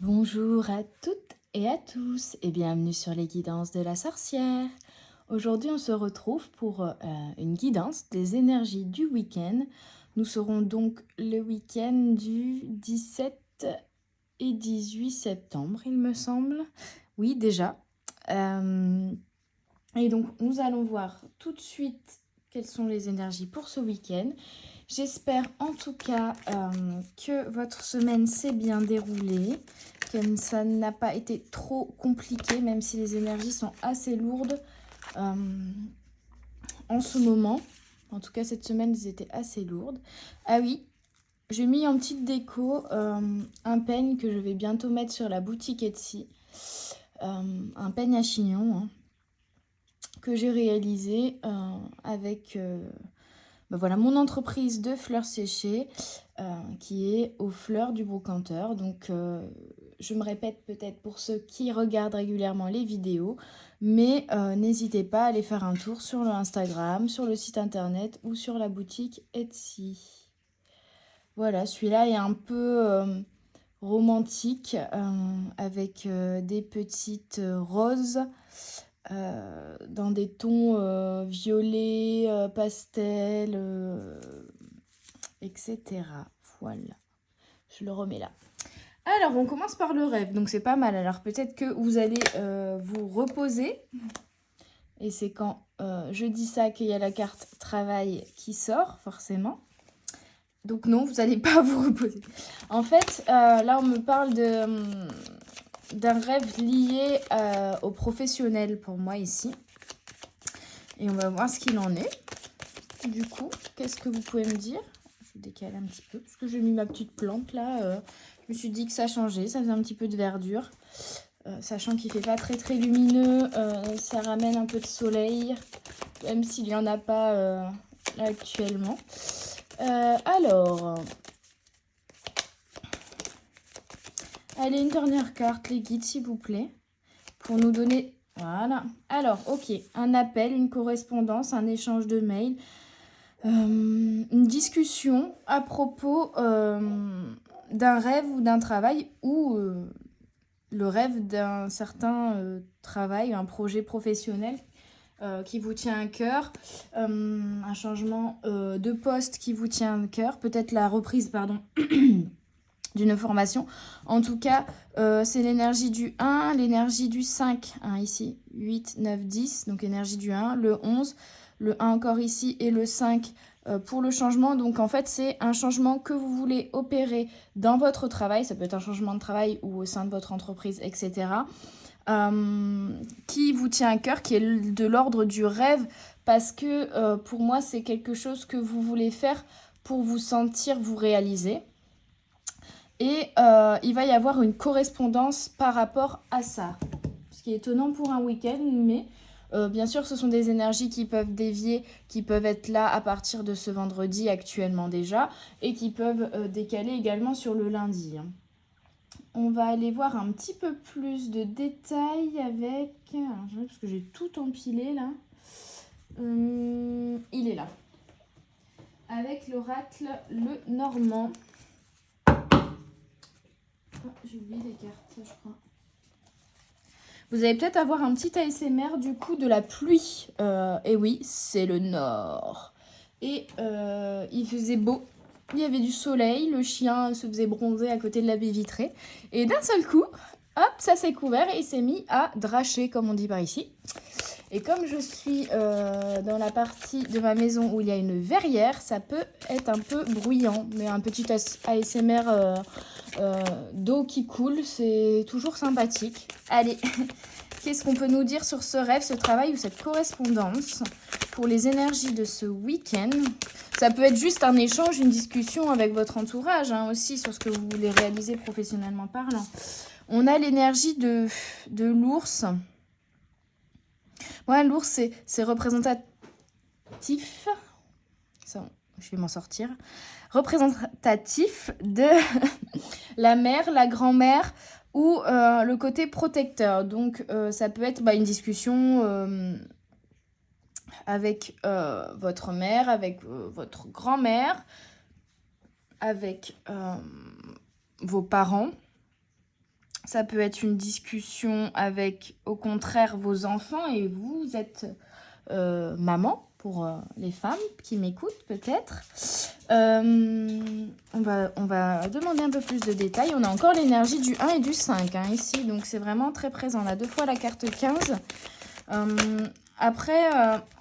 Bonjour à toutes et à tous et bienvenue sur les guidances de la sorcière. Aujourd'hui, on se retrouve pour une guidance des énergies du week-end. Nous serons donc le week-end du 17 et 18 septembre, il me semble. Oui, déjà. Et donc, nous allons voir tout de suite quelles sont les énergies pour ce week-end. J'espère en tout cas que votre semaine s'est bien déroulée, que ça n'a pas été trop compliqué, même si les énergies sont assez lourdes en ce moment. En tout cas, cette semaine, elles étaient assez lourdes. Ah oui, j'ai mis en petite déco un peigne que je vais bientôt mettre sur la boutique Etsy. Un peigne à chignon que j'ai réalisé avec... voilà, mon entreprise de fleurs séchées qui est aux fleurs du brocanteur. Donc, je me répète peut-être pour ceux qui regardent régulièrement les vidéos, mais n'hésitez pas à aller faire un tour sur le Instagram, sur le site internet ou sur la boutique Etsy. Voilà, celui-là est un peu romantique avec des petites roses. Dans des tons violets, pastel, etc. Voilà, je le remets là. Alors, on commence par le rêve, donc c'est pas mal. Alors, peut-être que vous allez vous reposer. Et c'est quand je dis ça qu'il y a la carte travail qui sort, forcément. Donc non, vous n'allez pas vous reposer. En fait, là, on me parle d'un rêve lié au professionnel pour moi ici. Et on va voir ce qu'il en est. Du coup, qu'est-ce que vous pouvez me dire? Je vais décaler un petit peu parce que j'ai mis ma petite plante là. Je me suis dit que ça changeait, ça faisait un petit peu de verdure. Sachant qu'il ne fait pas très très lumineux, ça ramène un peu de soleil, même s'il n'y en a pas là actuellement. Alors, allez, une dernière carte, les guides s'il vous plaît, pour nous donner... Voilà. Alors, ok, un appel, une correspondance, un échange de mails, une discussion à propos d'un rêve ou d'un travail ou le rêve d'un certain travail, un projet professionnel qui vous tient à cœur, un changement de poste qui vous tient à cœur, peut-être la reprise, pardon, d'une formation. En tout cas, c'est l'énergie du 1, l'énergie du 5, hein, ici, 8, 9, 10, donc énergie du 1, le 11, le 1 encore ici et le 5 pour le changement. Donc en fait, c'est un changement que vous voulez opérer dans votre travail, ça peut être un changement de travail ou au sein de votre entreprise, etc. Qui vous tient à cœur, qui est de l'ordre du rêve, parce que pour moi, c'est quelque chose que vous voulez faire pour vous sentir vous réaliser. Et il va y avoir une correspondance par rapport à ça. Ce qui est étonnant pour un week-end, mais bien sûr, ce sont des énergies qui peuvent dévier, qui peuvent être là à partir de ce vendredi actuellement déjà, et qui peuvent décaler également sur le lundi. On va aller voir un petit peu plus de détails avec... Alors, parce que j'ai tout empilé là. Il est là. Avec l'oracle Le Normand. Oh, j'ai oublié des cartes, je crois. Vous allez peut-être avoir un petit ASMR du coup de la pluie. Et oui, c'est le nord. Et il faisait beau. Il y avait du soleil, le chien se faisait bronzer à côté de la baie vitrée. Et d'un seul coup, hop, ça s'est couvert et il s'est mis à dracher, comme on dit par ici. Et comme je suis dans la partie de ma maison où il y a une verrière, ça peut être un peu bruyant. Mais un petit ASMR d'eau qui coule, c'est toujours sympathique. Allez, qu'est-ce qu'on peut nous dire sur ce rêve, ce travail ou cette correspondance pour les énergies de ce week-end? Ça peut être juste un échange, une discussion avec votre entourage aussi sur ce que vous voulez réaliser professionnellement parlant. On a l'énergie de l'ours. Ouais, l'ours, c'est représentatif. Ça, je vais m'en sortir. Représentatif de la mère, la grand-mère ou le côté protecteur. Donc, ça peut être une discussion avec votre mère, avec votre grand-mère, avec vos parents. Ça peut être une discussion avec, au contraire, vos enfants et vous êtes maman pour les femmes qui m'écoutent peut-être. On va demander un peu plus de détails. On a encore l'énergie du 1 et du 5 hein, ici, donc c'est vraiment très présent. On a 2 fois la carte 15. Après,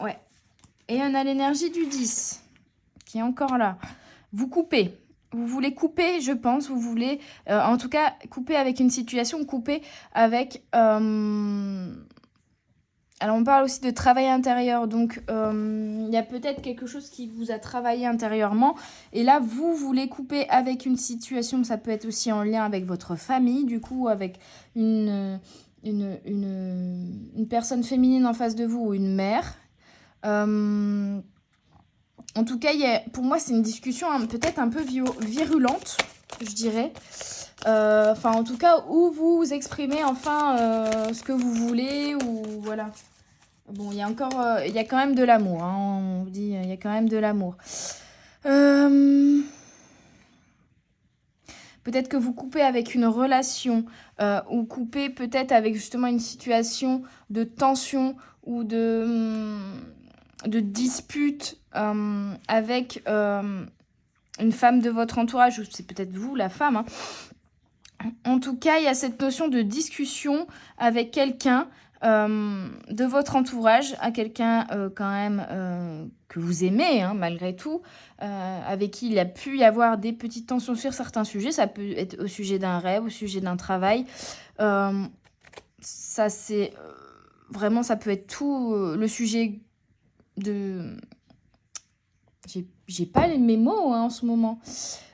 ouais. Et on a l'énergie du 10 qui est encore là. Vous coupez. Vous voulez couper, je pense. Vous voulez, en tout cas, couper avec une situation, couper avec... Alors, on parle aussi de travail intérieur. Donc, il y a peut-être quelque chose qui vous a travaillé intérieurement. Et là, vous voulez couper avec une situation. Ça peut être aussi en lien avec votre famille, du coup, avec une personne féminine en face de vous ou une mère. En tout cas, pour moi, c'est une discussion peut-être un peu virulente, je dirais. Enfin, en tout cas, où vous exprimez enfin ce que vous voulez ou voilà. Bon, il y a quand même de l'amour. Hein, on dit, il y a quand même de l'amour. Peut-être que vous coupez avec une relation ou coupez peut-être avec justement une situation de tension ou de dispute avec une femme de votre entourage, ou c'est peut-être vous, la femme. Hein. En tout cas, il y a cette notion de discussion avec quelqu'un de votre entourage, à quelqu'un quand même que vous aimez, hein, malgré tout, avec qui il a pu y avoir des petites tensions sur certains sujets. Ça peut être au sujet d'un rêve, au sujet d'un travail. Ça, c'est vraiment, ça peut être tout le sujet de... J'ai pas mes mots hein, en ce moment.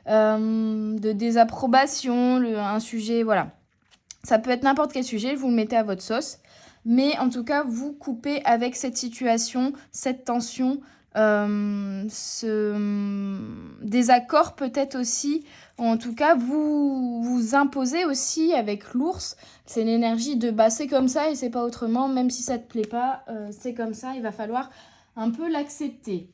De désapprobation, un sujet, voilà. Ça peut être n'importe quel sujet, vous le mettez à votre sauce. Mais en tout cas, vous coupez avec cette situation, cette tension, ce désaccord peut-être aussi. En tout cas, vous imposez aussi avec l'ours. C'est l'énergie de bah, c'est comme ça et c'est pas autrement. Même si ça te plaît pas, c'est comme ça. Il va falloir un peu l'accepter.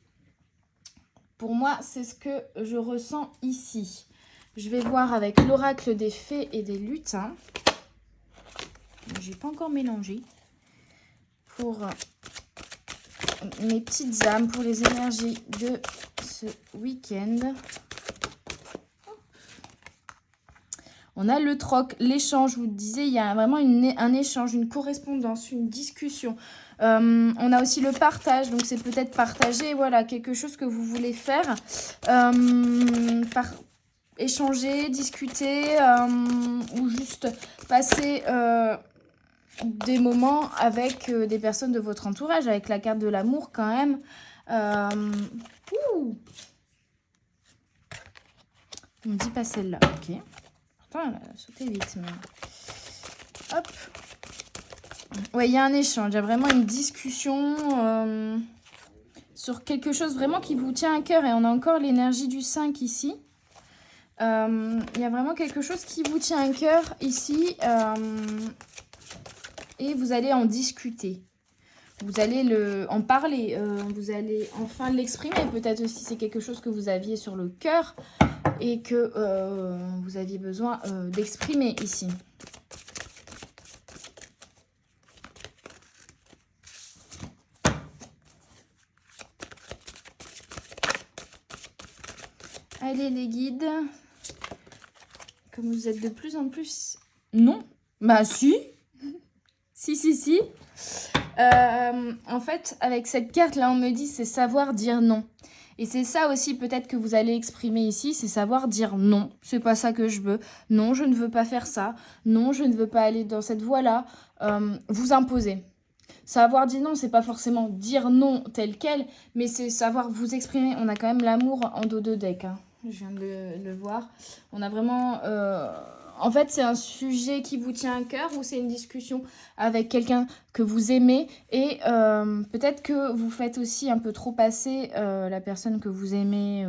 Pour moi, c'est ce que je ressens ici. Je vais voir avec l'oracle des fées et des lutins. J'ai pas encore mélangé. Pour mes petites âmes, pour les énergies de ce week-end. On a le troc, l'échange. Je vous disais, il y a vraiment un échange, une correspondance, une discussion. On a aussi le partage, donc c'est peut-être partager, voilà, quelque chose que vous voulez faire, échanger, discuter, ou juste passer des moments avec des personnes de votre entourage, avec la carte de l'amour quand même. On me dit pas celle-là, ok. Pourtant, elle a sauté vite, mais... Hop. Ouais, il y a un échange, il y a vraiment une discussion sur quelque chose vraiment qui vous tient à cœur. Et on a encore l'énergie du 5 ici. Il y a vraiment quelque chose qui vous tient à cœur ici. Et vous allez en discuter. Vous allez en parler. Vous allez enfin l'exprimer. Peut-être aussi c'est quelque chose que vous aviez sur le cœur et que vous aviez besoin d'exprimer ici. Allez les guides, comme vous êtes de plus en plus... Non, bah si. Si. En fait, avec cette carte là, on me dit c'est savoir dire non. Et c'est ça aussi peut-être que vous allez exprimer ici, c'est savoir dire non. C'est pas ça que je veux. Non, je ne veux pas faire ça. Non, je ne veux pas aller dans cette voie-là. Vous imposer. Savoir dire non, c'est pas forcément dire non tel quel, mais c'est savoir vous exprimer. On a quand même l'amour en dos de deck. Hein. Je viens de le voir. On a vraiment... En fait, c'est un sujet qui vous tient à cœur ou c'est une discussion avec quelqu'un que vous aimez et peut-être que vous faites aussi un peu trop passer la personne que vous aimez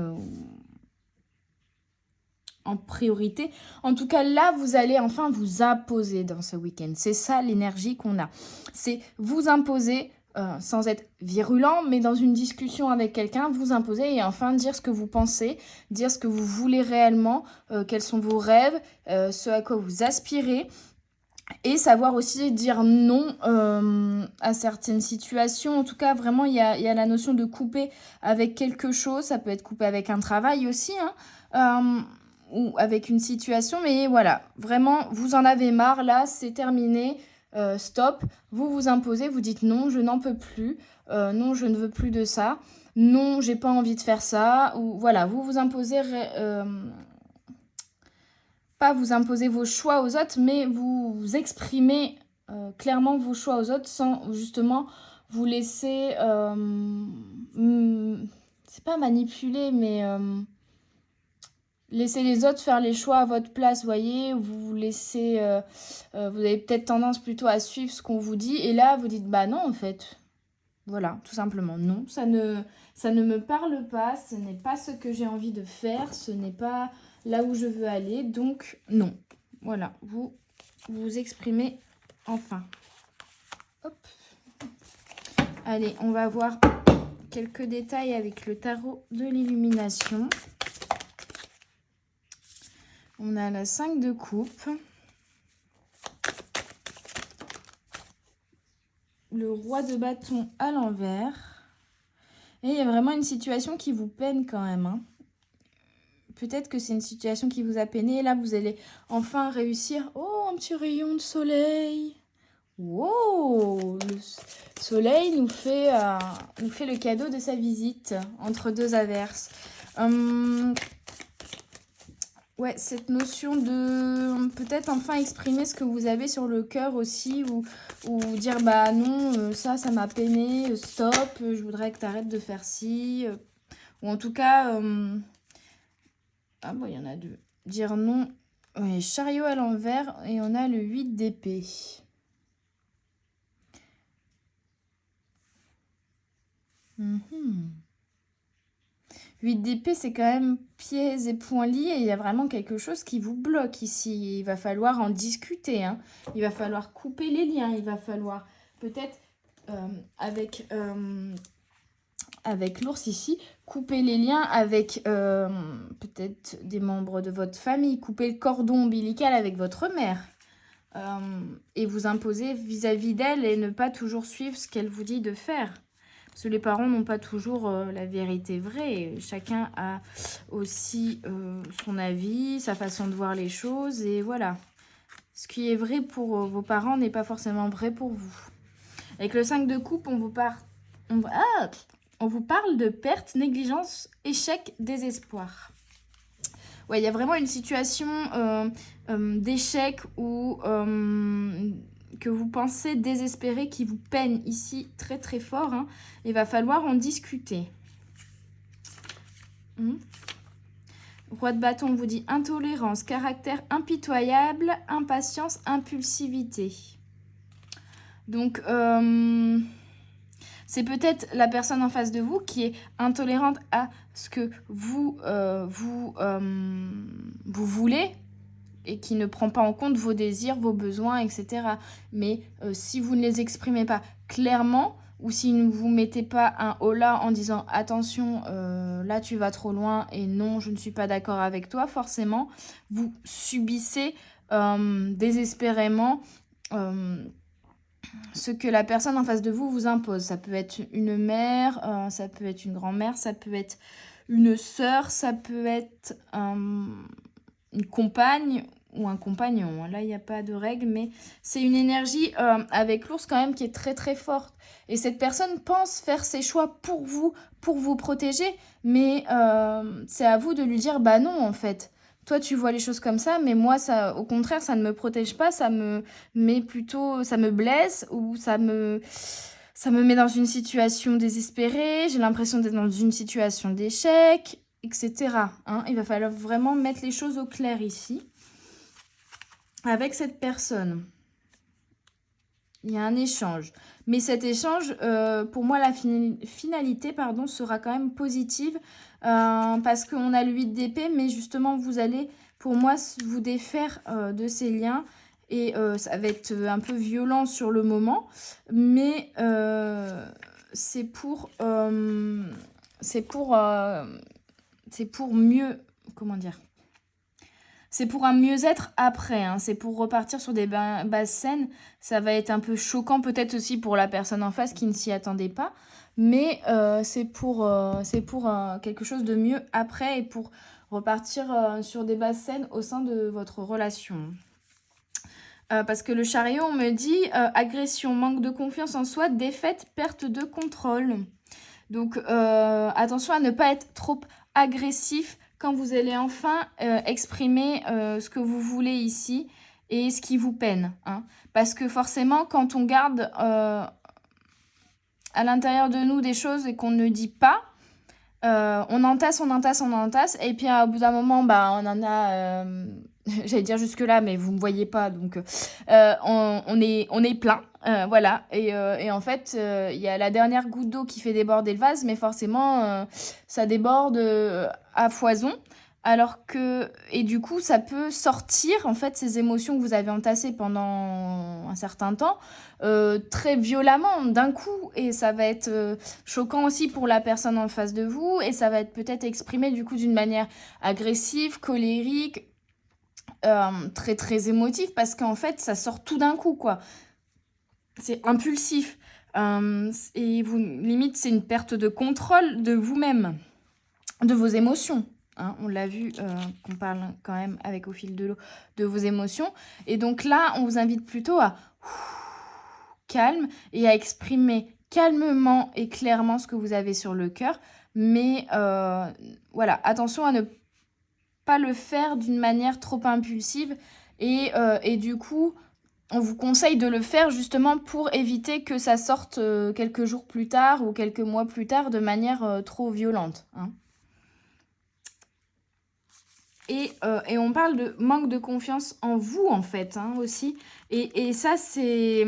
en priorité. En tout cas, là, vous allez enfin vous imposer dans ce week-end. C'est ça l'énergie qu'on a. C'est vous imposer sans être virulent, mais dans une discussion avec quelqu'un, vous imposer et enfin dire ce que vous pensez, dire ce que vous voulez réellement, quels sont vos rêves, ce à quoi vous aspirez. Et savoir aussi dire non à certaines situations. En tout cas, vraiment, il y a la notion de couper avec quelque chose. Ça peut être coupé avec un travail aussi, hein, ou avec une situation. Mais voilà, vraiment, vous en avez marre, là, c'est terminé. Stop. Vous vous imposez, vous dites non, je n'en peux plus. Non, je ne veux plus de ça. Non, j'ai pas envie de faire ça. Ou voilà, vous vous imposez... pas vous imposer vos choix aux autres, mais vous exprimez clairement vos choix aux autres sans justement vous laisser... c'est pas manipuler, mais laisser les autres faire les choix à votre place, voyez. Vous laissez... vous avez peut-être tendance plutôt à suivre ce qu'on vous dit, et là, vous dites, bah non, en fait. Voilà, tout simplement, non. Ça ne me parle pas, ce n'est pas ce que j'ai envie de faire, ce n'est pas là où je veux aller, donc non. Voilà, vous exprimez enfin. Hop. Allez, on va voir quelques détails avec le tarot de l'illumination. On a la 5 de coupe. Le roi de bâton à l'envers. Et il y a vraiment une situation qui vous peine quand même, hein. Peut-être que c'est une situation qui vous a peiné. Et là, vous allez enfin réussir. Oh, un petit rayon de soleil. Wow, le soleil nous fait le cadeau de sa visite entre deux averses. Ouais, cette notion de peut-être enfin exprimer ce que vous avez sur le cœur aussi, ou dire bah non, ça m'a peiné, stop, je voudrais que tu arrêtes de faire ci. Ou en tout cas... ah bon, il y en a deux. Dire non. Oui, chariot à l'envers et on a le 8 d'épée. Mhm. 8 d'épée, c'est quand même pieds et poings liés. Il y a vraiment quelque chose qui vous bloque ici. Il va falloir en discuter, hein. Il va falloir couper les liens. Il va falloir peut-être avec l'ours ici, couper les liens avec peut-être des membres de votre famille, couper le cordon ombilical avec votre mère et vous imposer vis-à-vis d'elle et ne pas toujours suivre ce qu'elle vous dit de faire. Parce que les parents n'ont pas toujours la vérité vraie. Chacun a aussi son avis, sa façon de voir les choses et voilà. Ce qui est vrai pour vos parents n'est pas forcément vrai pour vous. Avec le 5 de coupe, on vous parle de perte, négligence, échec, désespoir. Ouais, il y a vraiment une situation d'échec ou que vous pensez désespéré qui vous peine ici très très fort, hein. Il va falloir en discuter. Roi de bâton, on vous dit intolérance, caractère impitoyable, impatience, impulsivité. Donc, c'est peut-être la personne en face de vous qui est intolérante à ce que vous voulez et qui ne prend pas en compte vos désirs, vos besoins, etc. Mais si vous ne les exprimez pas clairement ou si vous ne mettez pas un holà en disant « Attention, là tu vas trop loin et non, je ne suis pas d'accord avec toi », forcément, vous subissez désespérément ce que la personne en face de vous vous impose. Ça peut être une mère, ça peut être une grand-mère, ça peut être une sœur, ça peut être une compagne ou un compagnon. Là, il n'y a pas de règle, mais c'est une énergie avec l'ours quand même qui est très très forte. Et cette personne pense faire ses choix pour vous protéger, mais c'est à vous de lui dire bah non en fait. Toi, tu vois les choses comme ça, mais moi, ça, au contraire, ça ne me protège pas, ça me met plutôt, ça me blesse ou ça me met dans une situation désespérée. J'ai l'impression d'être dans une situation d'échec, etc. Hein. Il va falloir vraiment mettre les choses au clair ici avec cette personne. Il y a un échange. Mais cet échange, pour moi, la finalité sera quand même positive parce qu'on a le 8 d'épée, mais justement, vous allez, pour moi, vous défaire de ces liens. Et ça va être un peu violent sur le moment, mais c'est pour mieux, comment dire, c'est pour un mieux-être après, hein. C'est pour repartir sur des bases saines. Ça va être un peu choquant peut-être aussi pour la personne en face qui ne s'y attendait pas. Mais c'est pour quelque chose de mieux après et pour repartir sur des bases saines au sein de votre relation. Parce que le chariot, on me dit agression, manque de confiance en soi, défaite, perte de contrôle. Donc attention à ne pas être trop agressif quand vous allez enfin exprimer ce que vous voulez ici et ce qui vous peine. Hein. Parce que forcément, quand on garde à l'intérieur de nous des choses et qu'on ne dit pas, on entasse, et puis au bout d'un moment, on en a, j'allais dire jusque-là, mais vous ne me voyez pas, donc on est plein, voilà, et en fait, il y a la dernière goutte d'eau qui fait déborder le vase, mais forcément, ça déborde à foison, alors que, et du coup, ça peut sortir, en fait, ces émotions que vous avez entassées pendant un certain temps, très violemment, d'un coup, et ça va être choquant aussi pour la personne en face de vous, et ça va être peut-être exprimé, du coup, d'une manière agressive, colérique, très, très émotive, parce qu'en fait, ça sort tout d'un coup, quoi. C'est impulsif, et vous, limite, c'est une perte de contrôle de vous-même, de vos émotions. Hein, on l'a vu qu'on parle quand même avec au fil de l'eau de vos émotions. Et donc là, on vous invite plutôt à calme et à exprimer calmement et clairement ce que vous avez sur le cœur. Mais voilà, attention à ne pas le faire d'une manière trop impulsive. Et du coup, on vous conseille de le faire justement pour éviter que ça sorte quelques jours plus tard ou quelques mois plus tard de manière trop violente. Hein. Et on parle de manque de confiance en vous, en fait, hein, aussi. Et ça, c'est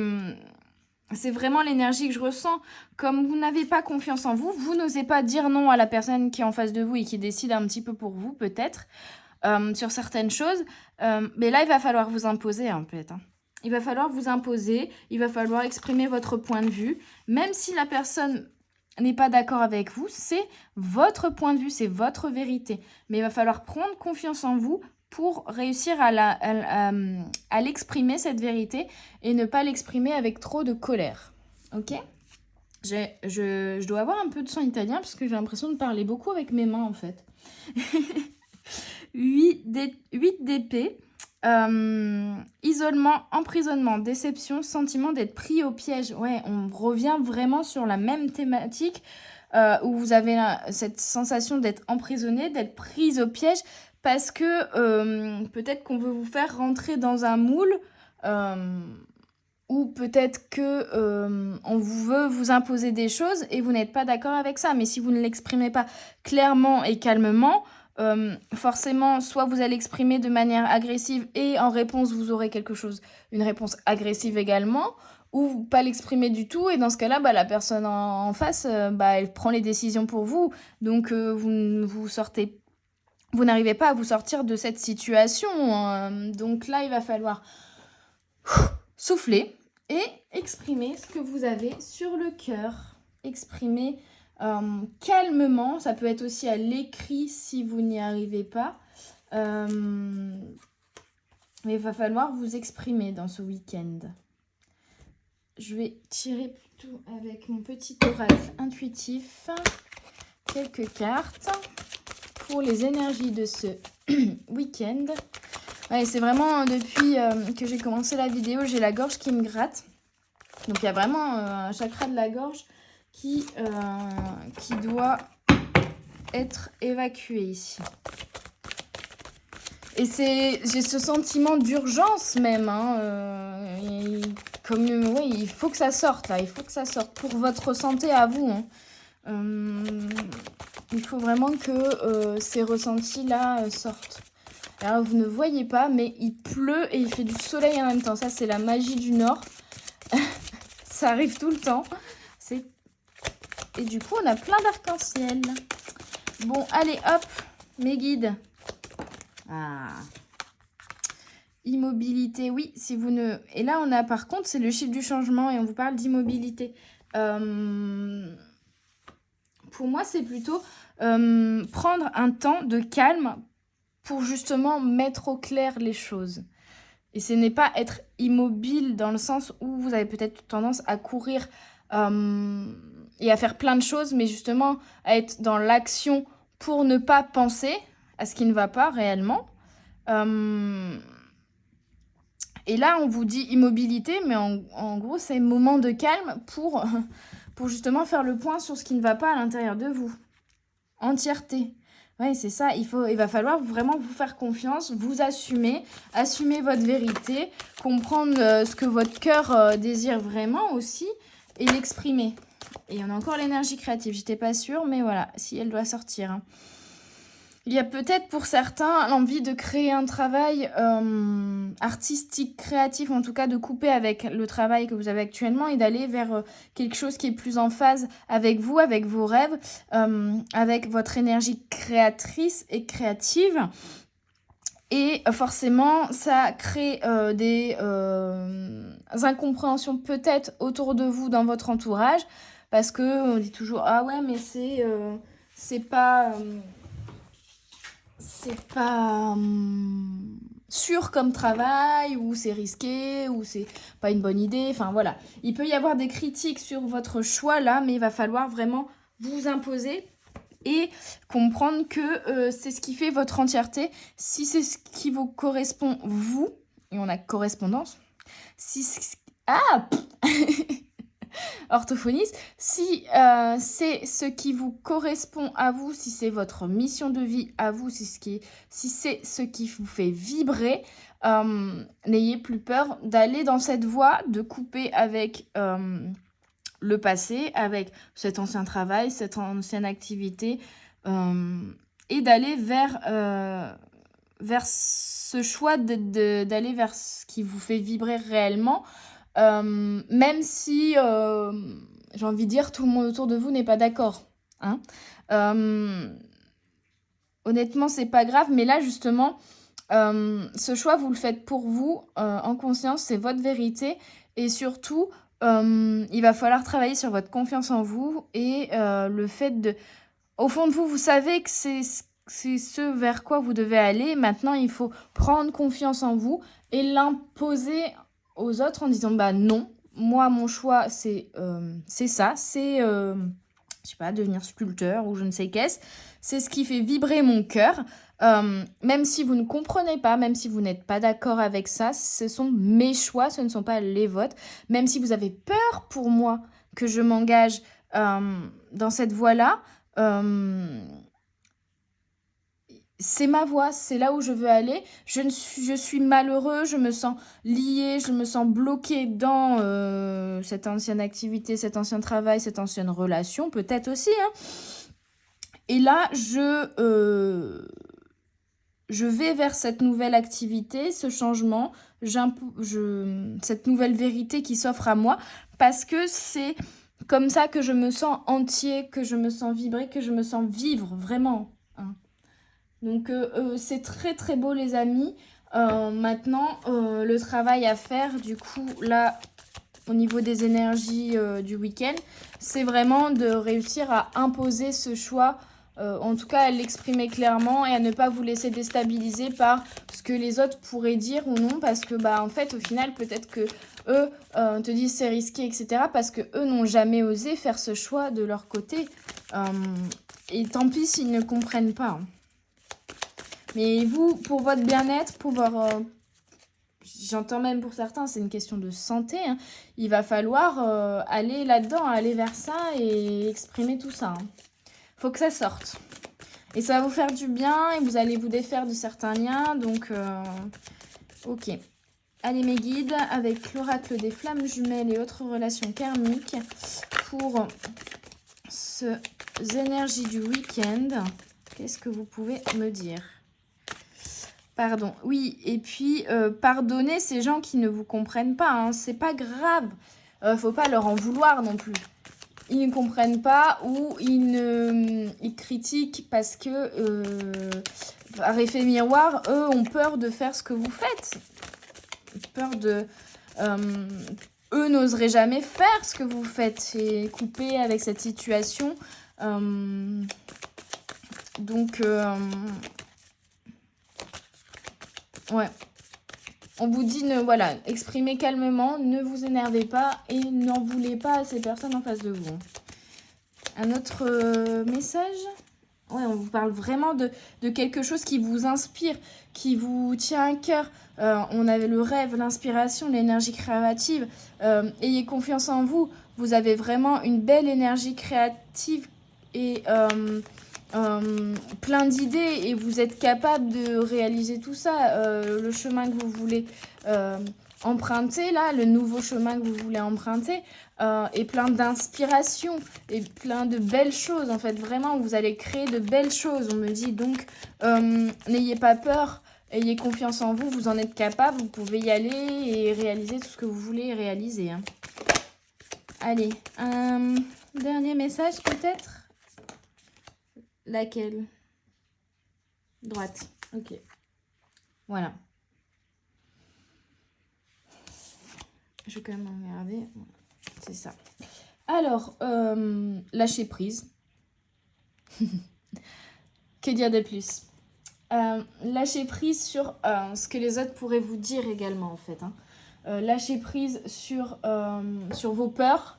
vraiment l'énergie que je ressens. Comme vous n'avez pas confiance en vous, vous n'osez pas dire non à la personne qui est en face de vous et qui décide un petit peu pour vous, peut-être, sur certaines choses. Mais là, il va falloir vous imposer, en fait. Hein. Il va falloir vous imposer, il va falloir exprimer votre point de vue, même si la personne n'est pas d'accord avec vous, c'est votre point de vue, c'est votre vérité. Mais il va falloir prendre confiance en vous pour réussir à l'exprimer, cette vérité, et ne pas l'exprimer avec trop de colère. Ok ? Je dois avoir un peu de son italien, parce que j'ai l'impression de parler beaucoup avec mes mains, en fait. 8 d'épée. Isolement, emprisonnement, déception, sentiment d'être pris au piège. Ouais, on revient vraiment sur la même thématique où vous avez cette sensation d'être emprisonné, d'être prise au piège parce que peut-être qu'on veut vous faire rentrer dans un moule ou peut-être que on veut vous imposer des choses et vous n'êtes pas d'accord avec ça. Mais si vous ne l'exprimez pas clairement et calmement, forcément, soit vous allez exprimer de manière agressive et en réponse, vous aurez une réponse agressive également, ou pas l'exprimer du tout. Et dans ce cas-là, la personne en face, elle prend les décisions pour vous. Donc, vous n'arrivez pas à vous sortir de cette situation. Hein. Donc là, il va falloir souffler et exprimer ce que vous avez sur le cœur. Exprimer calmement, ça peut être aussi à l'écrit si vous n'y arrivez pas. Mais il va falloir vous exprimer dans ce week-end. Je vais tirer plutôt avec mon petit oracle intuitif quelques cartes pour les énergies de ce week-end. Ouais, c'est vraiment depuis que j'ai commencé la vidéo, j'ai la gorge qui me gratte. Donc il y a vraiment un chakra de la gorge qui doit être évacué ici. Et j'ai ce sentiment d'urgence même. Hein, il faut que ça sorte là, il faut que ça sorte pour votre santé à vous. Hein. Il faut vraiment que ces ressentis là sortent. Alors vous ne voyez pas, mais il pleut et il fait du soleil en même temps. Ça c'est la magie du Nord. Ça arrive tout le temps. Et du coup, on a plein d'arc-en-ciel. Bon, allez, hop, mes guides. Ah. Immobilité, oui, si vous ne... Et là, on a, par contre, c'est le chiffre du changement et on vous parle d'immobilité. Pour moi, c'est plutôt prendre un temps de calme pour justement mettre au clair les choses. Et ce n'est pas être immobile dans le sens où vous avez peut-être tendance à courir et à faire plein de choses, mais justement à être dans l'action pour ne pas penser à ce qui ne va pas réellement. Et là, on vous dit immobilité, mais en gros, c'est moment de calme pour justement faire le point sur ce qui ne va pas à l'intérieur de vous. Entièreté. Oui, c'est ça. Il va falloir vraiment vous faire confiance, vous assumer votre vérité, comprendre ce que votre cœur désire vraiment aussi et l'exprimer. Et on a encore l'énergie créative. J'étais pas sûre, mais voilà, si elle doit sortir. Hein. Il y a peut-être pour certains l'envie de créer un travail artistique, créatif, en tout cas de couper avec le travail que vous avez actuellement et d'aller vers quelque chose qui est plus en phase avec vous, avec vos rêves, avec votre énergie créatrice et créative. Et forcément, ça crée des incompréhensions peut-être autour de vous dans votre entourage parce qu'on dit toujours « Ah ouais, mais c'est pas... c'est pas sûr comme travail, ou c'est risqué, ou c'est pas une bonne idée. Enfin voilà, il peut y avoir des critiques sur votre choix là, mais il va falloir vraiment vous imposer et comprendre que c'est ce qui fait votre entièreté. Si c'est ce qui vous correspond, vous, et on a correspondance, si... Ah orthophoniste, si c'est ce qui vous correspond à vous, si c'est votre mission de vie à vous, si c'est ce qui vous fait vibrer, n'ayez plus peur d'aller dans cette voie, de couper avec le passé, avec cet ancien travail, cette ancienne activité, et d'aller vers ce choix d'aller vers ce qui vous fait vibrer réellement. Même si, j'ai envie de dire, tout le monde autour de vous n'est pas d'accord. Hein. Honnêtement, c'est pas grave, mais là, justement, ce choix, vous le faites pour vous, en conscience, c'est votre vérité. Et surtout, il va falloir travailler sur votre confiance en vous et le fait de... Au fond de vous, vous savez que c'est ce vers quoi vous devez aller. Maintenant, il faut prendre confiance en vous et l'imposer aux autres en disant bah non, moi mon choix c'est ça, c'est je sais pas, devenir sculpteur ou je ne sais qu'est-ce, c'est ce qui fait vibrer mon cœur, même si vous ne comprenez pas, même si vous n'êtes pas d'accord avec ça, ce sont mes choix, ce ne sont pas les vôtres, même si vous avez peur pour moi que je m'engage dans cette voie-là, c'est ma voie, c'est là où je veux aller. Je suis malheureux, je me sens liée, je me sens bloquée dans cette ancienne activité, cet ancien travail, cette ancienne relation, peut-être aussi. Hein. Et là, je vais vers cette nouvelle activité, ce changement, cette nouvelle vérité qui s'offre à moi, parce que c'est comme ça que je me sens entier, que je me sens vibrer, que je me sens vivre, vraiment. Hein. Donc c'est très très beau les amis. Maintenant le travail à faire du coup là au niveau des énergies du week-end, c'est vraiment de réussir à imposer ce choix, en tout cas à l'exprimer clairement et à ne pas vous laisser déstabiliser par ce que les autres pourraient dire ou non, parce que bah en fait au final peut-être que eux te disent c'est risqué etc, parce que eux n'ont jamais osé faire ce choix de leur côté, et tant pis s'ils ne comprennent pas. Hein. Mais vous, pour votre bien-être, pour votre... j'entends même pour certains, c'est une question de santé. Hein. Il va falloir aller là-dedans, aller vers ça et exprimer tout ça. Hein. Faut que ça sorte. Et ça va vous faire du bien et vous allez vous défaire de certains liens. Donc, ok. Allez mes guides, avec l'oracle des flammes jumelles et autres relations karmiques pour ces énergies du week-end. Qu'est-ce que vous pouvez me dire ? Pardon, oui, et puis pardonnez ces gens qui ne vous comprennent pas, hein, c'est pas grave, faut pas leur en vouloir non plus. Ils ne comprennent pas ou ils critiquent parce que, par effet miroir, eux ont peur de faire ce que vous faites. Peur de... eux n'oseraient jamais faire ce que vous faites et couper avec cette situation. Donc... Ouais. On vous dit, voilà, exprimez calmement, ne vous énervez pas et n'en voulez pas à ces personnes en face de vous. Un autre message? Ouais, on vous parle vraiment de quelque chose qui vous inspire, qui vous tient à cœur. On avait le rêve, l'inspiration, l'énergie créative. Ayez confiance en vous. Vous avez vraiment une belle énergie créative et plein d'idées. Et vous êtes capable de réaliser tout ça. Le chemin que vous voulez emprunter, là, le nouveau chemin que vous voulez emprunter. Et plein d'inspiration et plein de belles choses. En fait, vraiment, vous allez créer de belles choses. On me dit donc, n'ayez pas peur, ayez confiance en vous, vous en êtes capable, vous pouvez y aller et réaliser tout ce que vous voulez réaliser. Hein. Allez, un dernier message peut-être? Laquelle? Droite, ok. Voilà. Je vais quand même regarder. C'est ça. Alors, lâcher prise. Que dire de plus? Lâcher prise sur ce que les autres pourraient vous dire également, en fait. Hein. Lâcher prise sur vos peurs,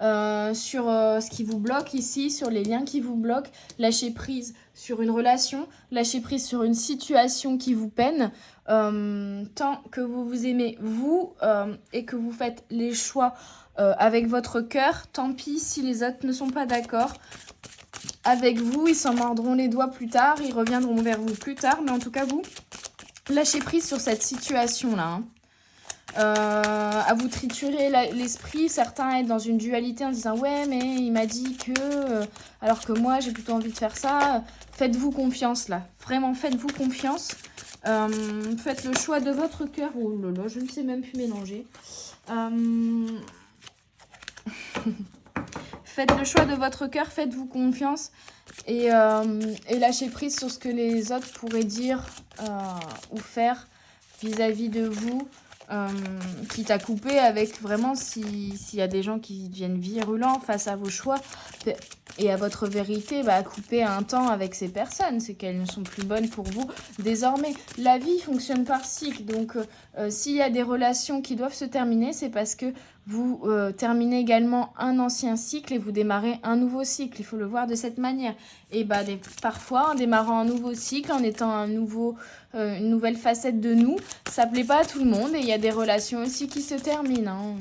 sur ce qui vous bloque ici, sur les liens qui vous bloquent. Lâcher prise sur une relation, lâcher prise sur une situation qui vous peine. Tant que vous vous aimez, vous, et que vous faites les choix avec votre cœur, tant pis si les autres ne sont pas d'accord avec vous, ils s'en mordront les doigts plus tard, ils reviendront vers vous plus tard, mais en tout cas vous, lâchez prise sur cette situation-là. Hein. À vous triturer l'esprit, certains être dans une dualité en disant ouais mais il m'a dit que, alors que moi j'ai plutôt envie de faire ça. Faites-vous confiance là, vraiment faites-vous confiance. Faites le choix de votre cœur. Oh là là, je ne sais même plus mélanger. Faites le choix de votre cœur, faites-vous confiance et lâchez prise sur ce que les autres pourraient dire ou faire vis-à-vis de vous, quitte à couper avec vraiment s'il y a des gens qui deviennent virulents face à vos choix et à votre vérité, bah, couper un temps avec ces personnes, c'est qu'elles ne sont plus bonnes pour vous désormais. La vie fonctionne par cycle, donc s'il y a des relations qui doivent se terminer, c'est parce que vous terminez également un ancien cycle et vous démarrez un nouveau cycle. Il faut le voir de cette manière. Et bah, parfois, en démarrant un nouveau cycle, en étant une nouvelle facette de nous, ça plaît pas à tout le monde. Et il y a des relations aussi qui se terminent. Hein.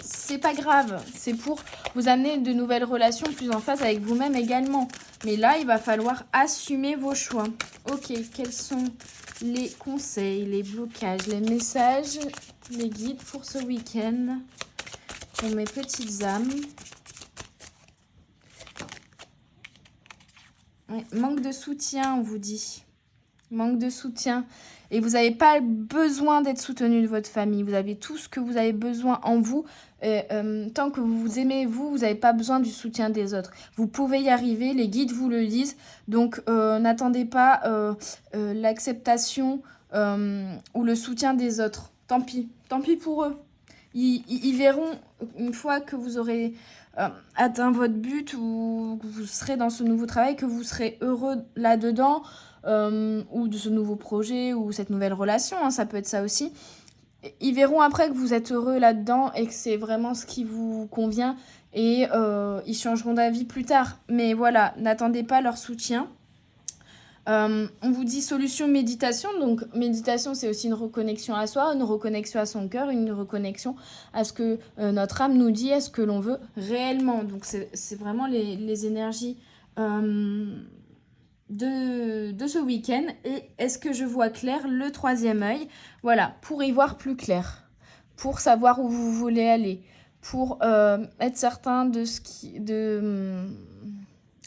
C'est pas grave. C'est pour vous amener de nouvelles relations plus en phase avec vous-même également. Mais là, il va falloir assumer vos choix. Ok, quels sont les conseils, les blocages, les messages, les guides pour ce week-end pour mes petites âmes? Ouais, manque de soutien, on vous dit. Manque de soutien. Et vous n'avez pas besoin d'être soutenu de votre famille. Vous avez tout ce que vous avez besoin en vous. Et, tant que vous vous aimez, vous n'avez pas besoin du soutien des autres. Vous pouvez y arriver, les guides vous le disent. Donc, n'attendez pas l'acceptation ou le soutien des autres. Tant pis pour eux. Ils verront, une fois que vous aurez atteint votre but ou que vous serez dans ce nouveau travail, que vous serez heureux là-dedans, ou de ce nouveau projet ou cette nouvelle relation, hein, ça peut être ça aussi. Ils verront après que vous êtes heureux là-dedans et que c'est vraiment ce qui vous convient et ils changeront d'avis plus tard. Mais voilà, n'attendez pas leur soutien. On vous dit solution méditation. Donc méditation, c'est aussi une reconnexion à soi, une reconnexion à son cœur, une reconnexion à ce que notre âme nous dit, à ce que l'on veut réellement. Donc c'est vraiment les énergies de ce week-end. Et est-ce que je vois clair? Le troisième œil, voilà, pour y voir plus clair, pour savoir où vous voulez aller, pour être certain de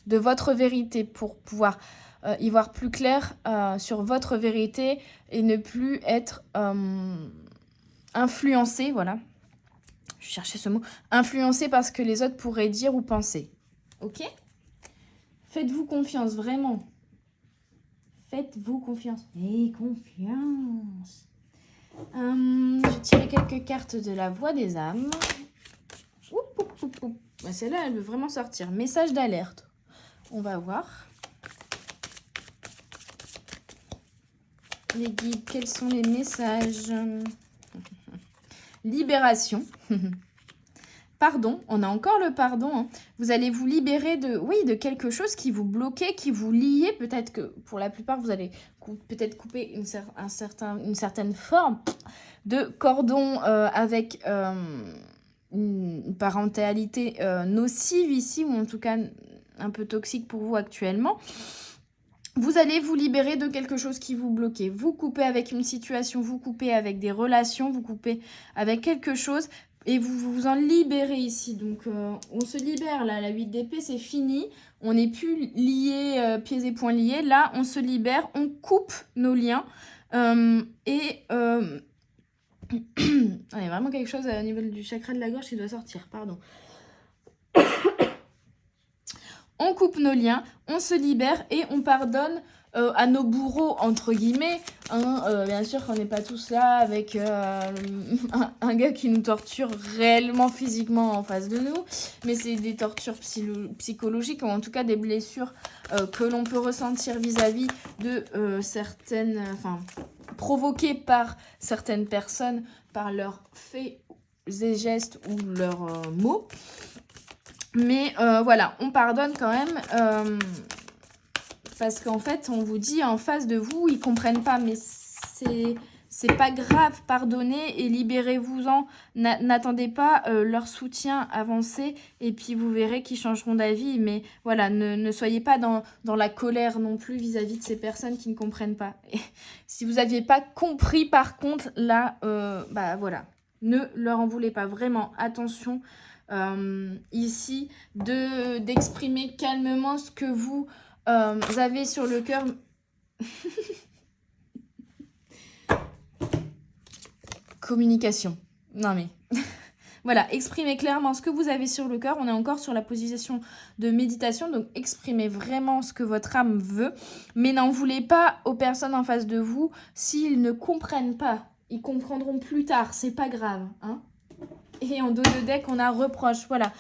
votre vérité, pour pouvoir y voir plus clair sur votre vérité et ne plus être influencé, voilà, je cherchais ce mot, influencé par ce que les autres pourraient dire ou penser. Ok? Faites-vous confiance, vraiment. Faites-vous confiance. Et confiance. Je tirais quelques cartes de la voix des âmes. Bah, celle-là, elle veut vraiment sortir. Message d'alerte. On va voir. Les guides, quels sont les messages? Libération. Pardon, on a encore le pardon. Hein. Vous allez vous libérer de, oui, de quelque chose qui vous bloquait, qui vous liait. Peut-être que pour la plupart, vous allez peut-être couper une certaine forme de cordon avec une parentalité nocive ici, ou en tout cas un peu toxique pour vous actuellement. Vous allez vous libérer de quelque chose qui vous bloquait. Vous coupez avec une situation, vous coupez avec des relations, vous coupez avec quelque chose et vous vous en libérez ici. Donc, on se libère là. La 8 d'épée, c'est fini. On n'est plus liés, pieds et poings liés. Là, on se libère, on coupe nos liens. Il y a vraiment quelque chose au niveau du chakra de la gorge qui doit sortir. Pardon. On coupe nos liens, on se libère et on pardonne à nos bourreaux, entre guillemets. Hein, bien sûr qu'on n'est pas tous là avec un gars qui nous torture réellement physiquement en face de nous, mais c'est des tortures psychologiques, ou en tout cas des blessures que l'on peut ressentir vis-à-vis de certaines... provoquées par certaines personnes, par leurs faits et gestes ou leurs mots. Mais voilà, on pardonne quand même parce qu'en fait, on vous dit en face de vous, ils comprennent pas, mais c'est pas grave, pardonnez et libérez-vous-en. N'attendez pas leur soutien, avancez et puis vous verrez qu'ils changeront d'avis. Mais voilà, ne soyez pas dans la colère non plus vis-à-vis de ces personnes qui ne comprennent pas. Et si vous n'aviez pas compris par contre, là, bah voilà, ne leur en voulez pas, vraiment, attention. Ici, d'exprimer calmement ce que vous avez sur le cœur. Communication. Non mais... Voilà, exprimez clairement ce que vous avez sur le cœur. On est encore sur la position de méditation, donc exprimez vraiment ce que votre âme veut. Mais n'en voulez pas aux personnes en face de vous s'ils ne comprennent pas. Ils comprendront plus tard, c'est pas grave, hein. Et en dos de deck, on a reproche. Voilà.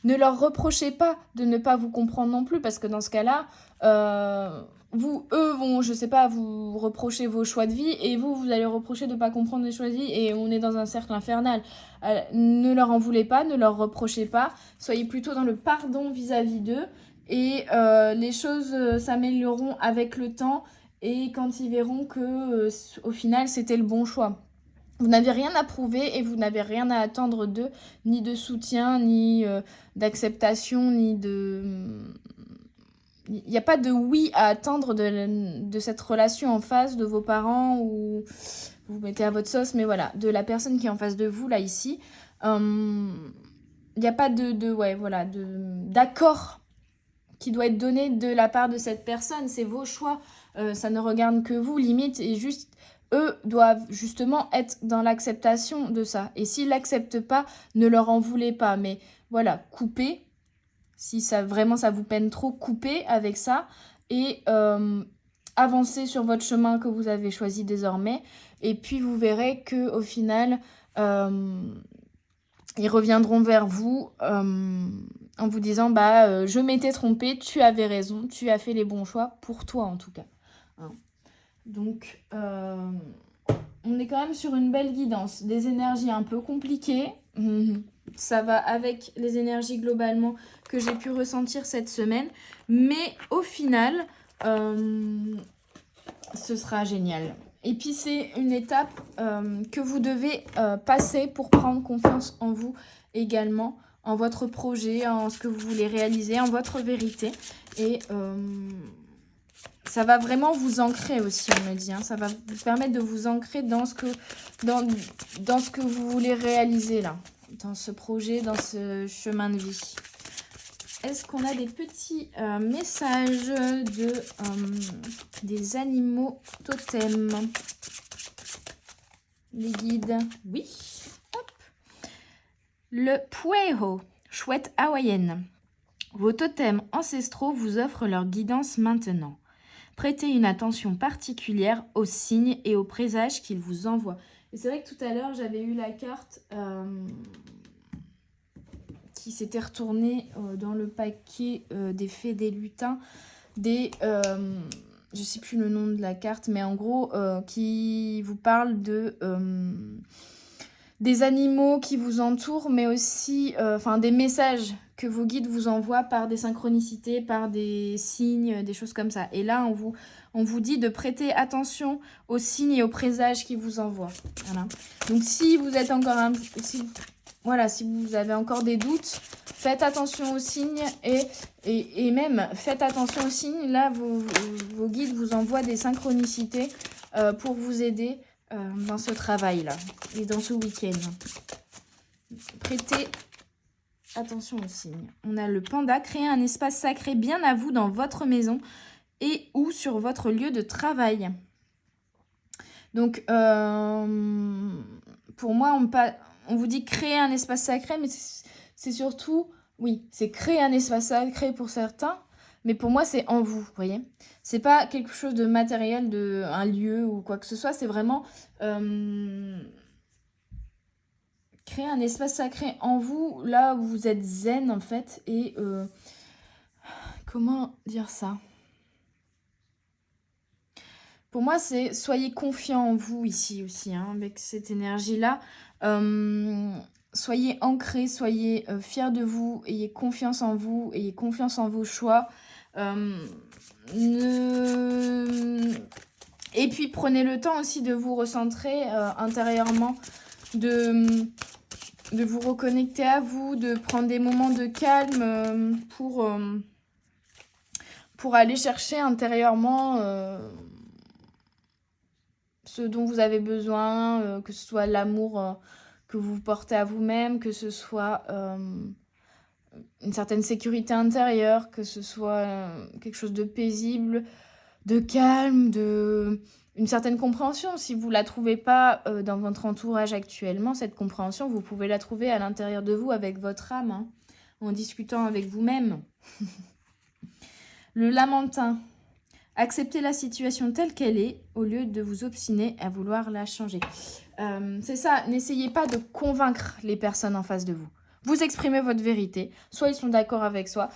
Ne leur reprochez pas de ne pas vous comprendre non plus, parce que dans ce cas-là, eux vont, je sais pas, vous reprocher vos choix de vie, et vous allez reprocher de ne pas comprendre les choix de vie, et on est dans un cercle infernal. Ne leur en voulez pas, ne leur reprochez pas. Soyez plutôt dans le pardon vis-à-vis d'eux, et les choses s'amélioreront avec le temps, et quand ils verront que au final, c'était le bon choix. Vous n'avez rien à prouver et vous n'avez rien à attendre d'eux, ni de soutien, ni d'acceptation, ni de... Il n'y a pas de oui à attendre de cette relation en face, de vos parents, ou vous mettez à votre sauce, mais voilà, de la personne qui est en face de vous, là, ici. Il n'y a pas d'accord qui doit être donné de la part de cette personne. C'est vos choix, ça ne regarde que vous, limite, et juste... Eux doivent justement être dans l'acceptation de ça. Et s'ils l'acceptent pas, ne leur en voulez pas. Mais voilà, coupez. Si ça vraiment ça vous peine trop, coupez avec ça. Et avancez sur votre chemin que vous avez choisi désormais. Et puis vous verrez qu'au final, ils reviendront vers vous en vous disant je m'étais trompée, tu avais raison, tu as fait les bons choix, pour toi en tout cas. Hein. Donc, on est quand même sur une belle guidance. Des énergies un peu compliquées. Ça va avec les énergies globalement que j'ai pu ressentir cette semaine. Mais au final, ce sera génial. Et puis, c'est une étape que vous devez passer pour prendre confiance en vous également, en votre projet, en ce que vous voulez réaliser, en votre vérité. Et... ça va vraiment vous ancrer aussi, on me dit. Hein. Ça va vous permettre de vous ancrer dans ce que vous voulez réaliser là. Dans ce projet, dans ce chemin de vie. Est-ce qu'on a des petits messages des animaux totems? Les guides. Oui. Hop. Le pueho, chouette hawaïenne. Vos totems ancestraux vous offrent leur guidance maintenant. Prêtez une attention particulière aux signes et aux présages qu'ils vous envoient. Et c'est vrai que tout à l'heure, j'avais eu la carte qui s'était retournée dans le paquet des fées des lutins, des je sais plus le nom de la carte, mais en gros, qui vous parle de des animaux qui vous entourent, mais aussi des messages que vos guides vous envoient par des synchronicités, par des signes, des choses comme ça. Et là, on vous dit de prêter attention aux signes et aux présages qu'ils vous envoient. Voilà. Donc si vous êtes encore si vous avez encore des doutes, faites attention aux signes et même faites attention aux signes. Là, vos guides vous envoient des synchronicités pour vous aider dans ce travail-là et dans ce week-end. Prêtez attention aux signes. On a le panda, créer un espace sacré bien à vous dans votre maison et ou sur votre lieu de travail. Donc, pour moi, on vous dit créer un espace sacré, mais c'est surtout, oui, c'est créer un espace sacré pour certains, mais pour moi, c'est en vous, vous voyez. C'est pas quelque chose de matériel, un lieu ou quoi que ce soit, c'est vraiment créer un espace sacré en vous, là où vous êtes zen, en fait, et comment dire ça ? Pour moi, c'est soyez confiants en vous ici aussi, hein, avec cette énergie-là. Soyez ancrés, soyez fiers de vous, ayez confiance en vous, ayez confiance en vos choix. Et puis, prenez le temps aussi de vous recentrer intérieurement, de vous reconnecter à vous, de prendre des moments de calme pour aller chercher intérieurement ce dont vous avez besoin, que ce soit l'amour que vous portez à vous-même, que ce soit une certaine sécurité intérieure, que ce soit quelque chose de paisible, de calme, une certaine compréhension. Si vous ne la trouvez pas dans votre entourage actuellement, cette compréhension, vous pouvez la trouver à l'intérieur de vous avec votre âme, hein, en discutant avec vous-même. Le lamentin. Acceptez la situation telle qu'elle est au lieu de vous obstiner à vouloir la changer. C'est ça, n'essayez pas de convaincre les personnes en face de vous. Vous exprimez votre vérité. Soit ils sont d'accord avec ça,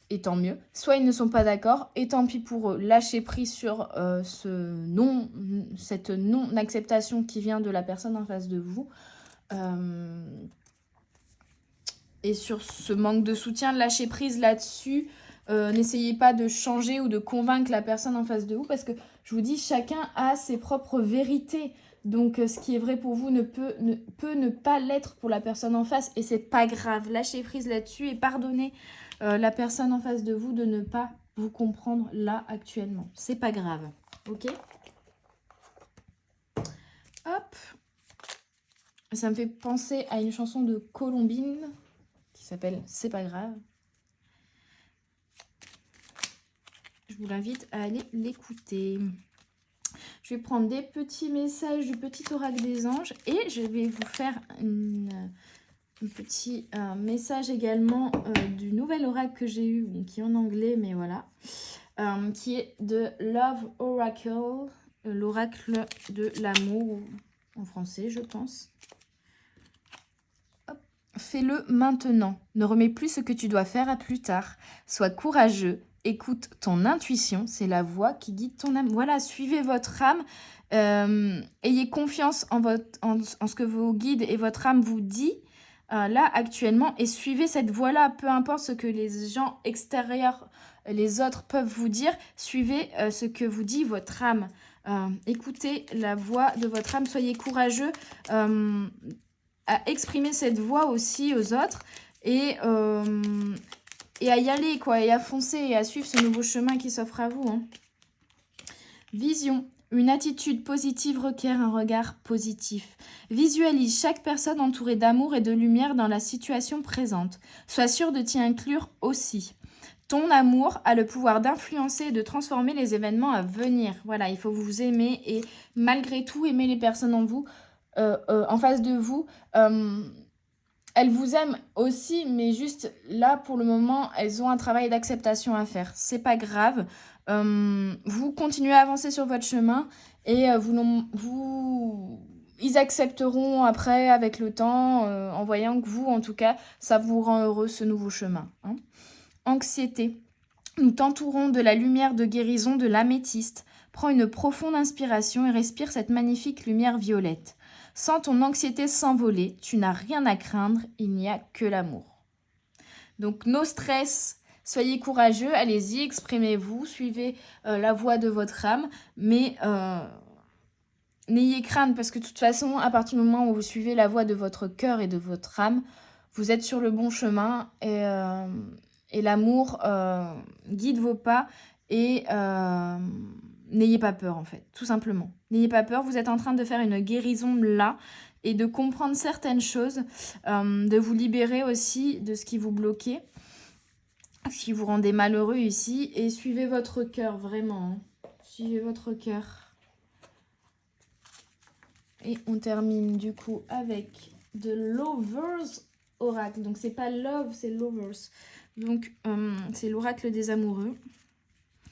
et tant mieux. Soit ils ne sont pas d'accord, et tant pis pour eux. Lâchez prise sur cette non-acceptation qui vient de la personne en face de vous. Et sur ce manque de soutien, lâchez prise là-dessus. N'essayez pas de changer ou de convaincre la personne en face de vous parce que je vous dis, chacun a ses propres vérités. Donc, ce qui est vrai pour vous peut ne pas l'être pour la personne en face et c'est pas grave. Lâchez prise là-dessus et pardonnez la personne en face de vous de ne pas vous comprendre là actuellement. C'est pas grave, ok ? Hop. Ça me fait penser à une chanson de Colombine qui s'appelle « C'est pas grave ». Je vous l'invite à aller l'écouter. Je vais prendre des petits messages du petit oracle des anges et je vais vous faire un petit message également du nouvel oracle que j'ai eu, qui est en anglais, mais voilà, qui est de Love Oracle, l'oracle de l'amour en français, je pense. Fais-le maintenant. Ne remets plus ce que tu dois faire à plus tard. Sois courageux. Écoute ton intuition. C'est la voix qui guide ton âme. Voilà, suivez votre âme. Ayez confiance en ce que vos guides et votre âme vous dit là actuellement. Et suivez cette voix-là. Peu importe ce que les gens extérieurs, les autres peuvent vous dire. Suivez ce que vous dit votre âme. Écoutez la voix de votre âme. Soyez courageux. À exprimer cette voix aussi aux autres et à y aller, quoi, et à foncer et à suivre ce nouveau chemin qui s'offre à vous. Hein. Vision. Une attitude positive requiert un regard positif. Visualise chaque personne entourée d'amour et de lumière dans la situation présente. Sois sûr de t'y inclure aussi. Ton amour a le pouvoir d'influencer et de transformer les événements à venir. Voilà, il faut vous aimer et malgré tout aimer les personnes en face de vous. Elles vous aiment aussi, mais juste là, pour le moment, elles ont un travail d'acceptation à faire. C'est pas grave. Vous continuez à avancer sur votre chemin et ils accepteront après, avec le temps, en voyant que vous, en tout cas, ça vous rend heureux, ce nouveau chemin. Hein. Anxiété. Nous t'entourons de la lumière de guérison de l'améthyste. Prends une profonde inspiration et respire cette magnifique lumière violette. Sens ton anxiété s'envoler, tu n'as rien à craindre, il n'y a que l'amour. Donc, no stress, soyez courageux, allez-y, exprimez-vous, suivez la voix de votre âme, mais n'ayez crainte parce que de toute façon, à partir du moment où vous suivez la voix de votre cœur et de votre âme, vous êtes sur le bon chemin et l'amour guide vos pas et n'ayez pas peur en fait, tout simplement. N'ayez pas peur, vous êtes en train de faire une guérison là et de comprendre certaines choses, de vous libérer aussi de ce qui vous bloquait, ce qui vous rendait malheureux ici et suivez votre cœur vraiment, suivez votre cœur. Et on termine du coup avec de Lovers Oracle. Donc c'est pas Love, c'est Lovers. Donc c'est l'oracle des amoureux.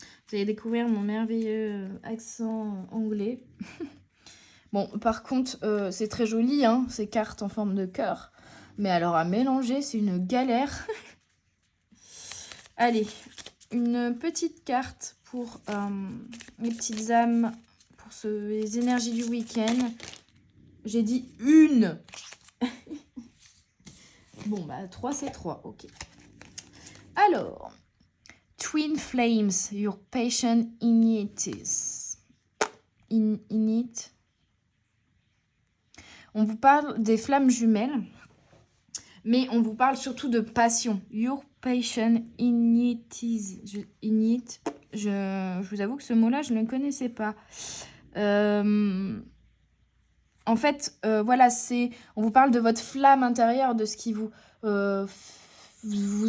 Vous allez découvrir mon merveilleux accent anglais. Bon, par contre, c'est très joli, hein, ces cartes en forme de cœur. Mais alors à mélanger, c'est une galère. Allez, une petite carte pour mes petites âmes, pour les énergies du week-end. J'ai dit une. Bon, bah 3, c'est 3, ok. Alors, Twin Flames, your passion in it. On vous parle des flammes jumelles, mais on vous parle surtout de passion. Your passion in it. Je vous avoue que ce mot-là, je ne le connaissais pas. En fait, voilà, on vous parle de votre flamme intérieure, de ce qui vous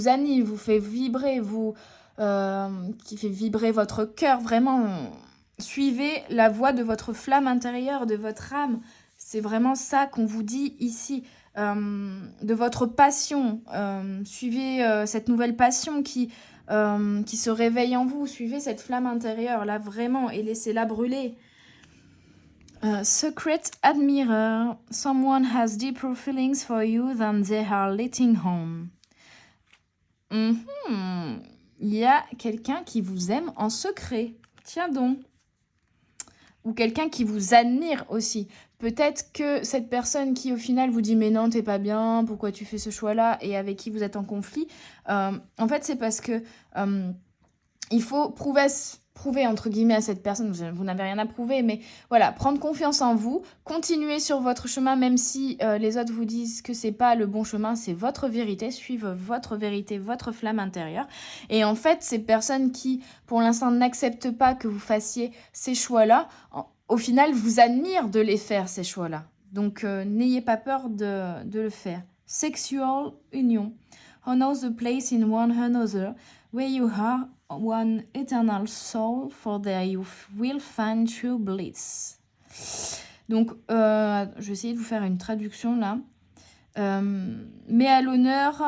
anime, vous fait vibrer, qui fait vibrer votre cœur. Vraiment, suivez la voix de votre flamme intérieure, de votre âme. C'est vraiment ça qu'on vous dit ici, de votre passion. Suivez cette nouvelle passion qui se réveille en vous. Suivez cette flamme intérieure, là, vraiment, et laissez-la brûler. Secret admirer, someone has deeper feelings for you than they are letting on. Il y a quelqu'un qui vous aime en secret. Tiens donc. Ou quelqu'un qui vous admire aussi. Peut-être que cette personne qui au final vous dit mais non t'es pas bien, pourquoi tu fais ce choix-là et avec qui vous êtes en conflit, en fait c'est parce que il faut prouver entre guillemets à cette personne, vous n'avez rien à prouver, mais voilà, prendre confiance en vous, continuer sur votre chemin même si les autres vous disent que c'est pas le bon chemin, c'est votre vérité, suivre votre vérité, votre flamme intérieure. Et en fait, ces personnes qui pour l'instant n'acceptent pas que vous fassiez ces choix-là, au final vous admirent de les faire ces choix-là. Donc n'ayez pas peur de le faire. Sexual union. Honor the place in one another where you are one eternal soul, for there you will find true bliss. Donc, je vais essayer de vous faire une traduction là. Mais à l'honneur,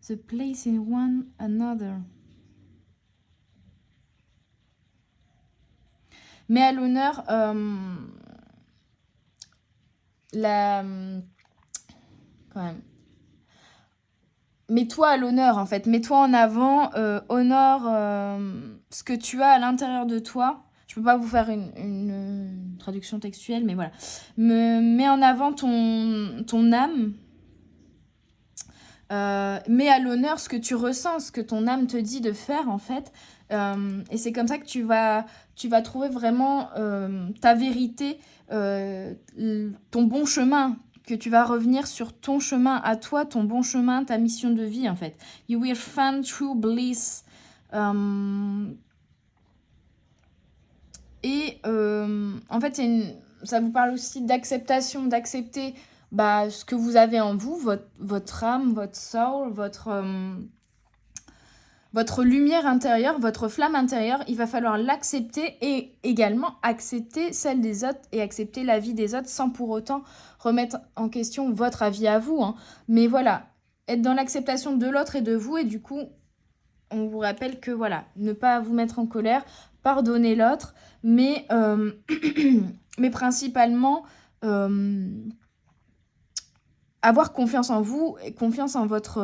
the place in one another. Mais à l'honneur, quand même. Mets-toi à l'honneur en fait, mets-toi en avant, honore ce que tu as à l'intérieur de toi. Je peux pas vous faire une traduction textuelle, mais voilà. Mets en avant ton âme. Mets à l'honneur ce que tu ressens, ce que ton âme te dit de faire en fait. Et c'est comme ça que tu vas trouver vraiment ta vérité, ton bon chemin, que tu vas revenir sur ton chemin à toi, ton bon chemin, ta mission de vie en fait. You will find true bliss. Et en fait, ça vous parle aussi d'acceptation, d'accepter ce que vous avez en vous, votre âme, votre soul, votre lumière intérieure, votre flamme intérieure. Il va falloir l'accepter et également accepter celle des autres et accepter la vie des autres sans pour autant remettre en question votre avis à vous. Hein. Mais voilà, être dans l'acceptation de l'autre et de vous. Et du coup, on vous rappelle que voilà, ne pas vous mettre en colère, pardonner l'autre, mais principalement avoir confiance en vous et confiance en votre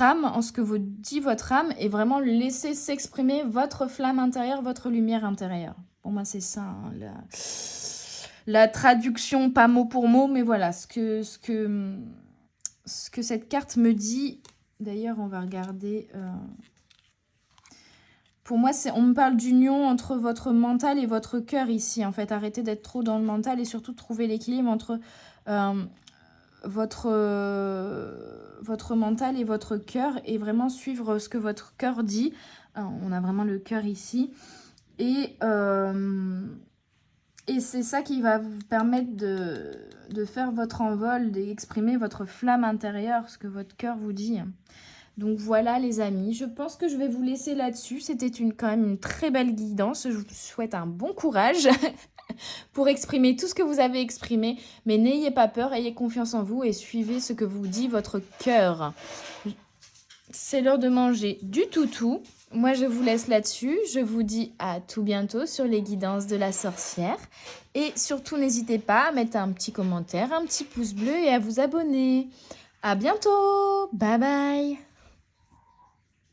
âme, en ce que vous dit votre âme, et vraiment laisser s'exprimer votre flamme intérieure, votre lumière intérieure. Pour moi, c'est ça, hein, la traduction, pas mot pour mot, mais voilà, ce que cette carte me dit. D'ailleurs, on va regarder... Pour moi, on me parle d'union entre votre mental et votre cœur ici. En fait, arrêtez d'être trop dans le mental et surtout trouver l'équilibre entre votre mental et votre cœur, et vraiment suivre ce que votre cœur dit. On a vraiment le cœur ici. Et c'est ça qui va vous permettre de faire votre envol, d'exprimer votre flamme intérieure, ce que votre cœur vous dit. Donc voilà les amis, je pense que je vais vous laisser là-dessus. C'était quand même une très belle guidance. Je vous souhaite un bon courage pour exprimer tout ce que vous avez exprimé. Mais n'ayez pas peur, ayez confiance en vous et suivez ce que vous dit votre cœur. C'est l'heure de manger du toutou. Moi, je vous laisse là-dessus. Je vous dis à tout bientôt sur les guidances de la sorcière. Et surtout, n'hésitez pas à mettre un petit commentaire, un petit pouce bleu et à vous abonner. À bientôt. Bye bye.